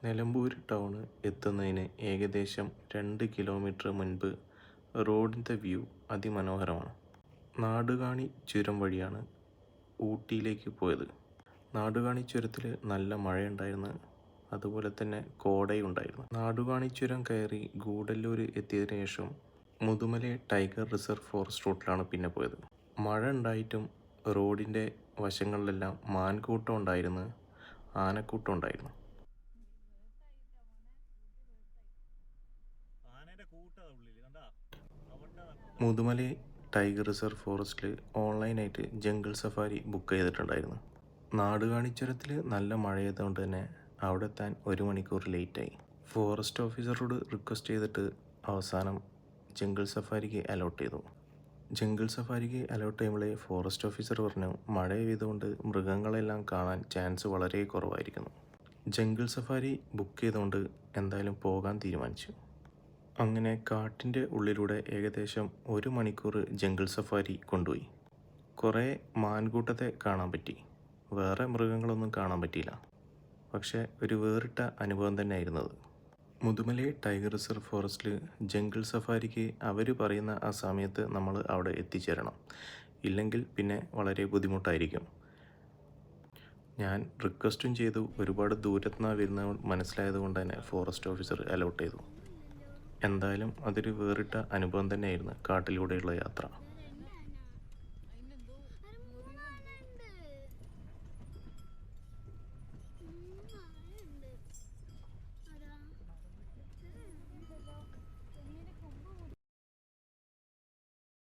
Nilambur town എത്തുന്നതിന് ഏകദേശം 2 kilometre മുൻപ് റോഡിൻ്റെ വ്യൂ അതിമനോഹരമാണ്. നാടുകാണി ചുരം വഴിയാണ് ഊട്ടിയിലേക്ക് പോയത്. നാടുകാണി ചുരത്തിൽ നല്ല മഴയുണ്ടായിരുന്നു, അതുപോലെ തന്നെ കോടയുണ്ടായിരുന്നു. നാടുകാണി ചുരം കയറി ഗൂഡല്ലൂർ എത്തിയതിനു ശേഷം മുതുമല ടൈഗർ റിസർവ് ഫോറസ്റ്റ് റൂട്ടിലാണ് പിന്നെ പോയത്. മഴ ഉണ്ടായിട്ടും റോഡിൻ്റെ വശങ്ങളിലെല്ലാം മാൻകൂട്ടം ഉണ്ടായിരുന്നു, ആനക്കൂട്ടം ഉണ്ടായിരുന്നു. മുതുമല ടൈഗർ റിസർവ് ഫോറസ്റ്റിൽ ഓൺലൈനായിട്ട് ജംഗിൾ സഫാരി ബുക്ക് ചെയ്തിട്ടുണ്ടായിരുന്നു. നാടുകാണി ചുരത്തിൽ നല്ല മഴയായതുകൊണ്ട് തന്നെ അവിടെ എത്താൻ 1 മണിക്കൂർ ലേറ്റായി. ഫോറസ്റ്റ് ഓഫീസറോട് റിക്വസ്റ്റ് ചെയ്തിട്ട് അവസാനം ജംഗിൾ സഫാരിക്ക് അലോട്ട് ചെയ്തു. ജംഗിൾ സഫാരിക്ക് അലോട്ട് ചെയ്യുമ്പോൾ ഫോറസ്റ്റ് ഓഫീസർ പറഞ്ഞു മഴ പെയ്തുകൊണ്ട് മൃഗങ്ങളെല്ലാം കാണാൻ ചാൻസ് വളരെ കുറവായിരിക്കുന്നു. ജംഗിൾ സഫാരി ബുക്ക് ചെയ്തുകൊണ്ട് എന്തായാലും പോകാൻ തീരുമാനിച്ചു. അങ്ങനെ കാട്ടിൻ്റെ ഉള്ളിലൂടെ ഏകദേശം 1 മണിക്കൂർ ജംഗിൾ സഫാരി കൊണ്ടുപോയി. കുറേ മാൻകൂട്ടത്തെ കാണാൻ പറ്റി, വേറെ മൃഗങ്ങളൊന്നും കാണാൻ പറ്റിയില്ല. പക്ഷേ ഒരു വേറിട്ട അനുഭവം തന്നെയായിരുന്നത്. മുതുമല ടൈഗർ റിസർവ് ഫോറസ്റ്റിൽ ജംഗിൾ സഫാരിക്ക് അവർ പറയുന്ന ആ സമയത്ത് നമ്മൾ അവിടെ എത്തിച്ചേരണം, ഇല്ലെങ്കിൽ പിന്നെ വളരെ ബുദ്ധിമുട്ടായിരിക്കും. ഞാൻ റിക്വസ്റ്റും ചെയ്തു, ഒരുപാട് ദൂരത്തുനിന്നാണ് വരുന്നത് മനസ്സിലായത് കൊണ്ട് തന്നെ ഫോറസ്റ്റ് ഓഫീസർ അലോട്ട് ചെയ്തു. എന്തായാലും അതൊരു വേറിട്ട അനുഭവം തന്നെയായിരുന്നു കാട്ടിലൂടെയുള്ള യാത്ര.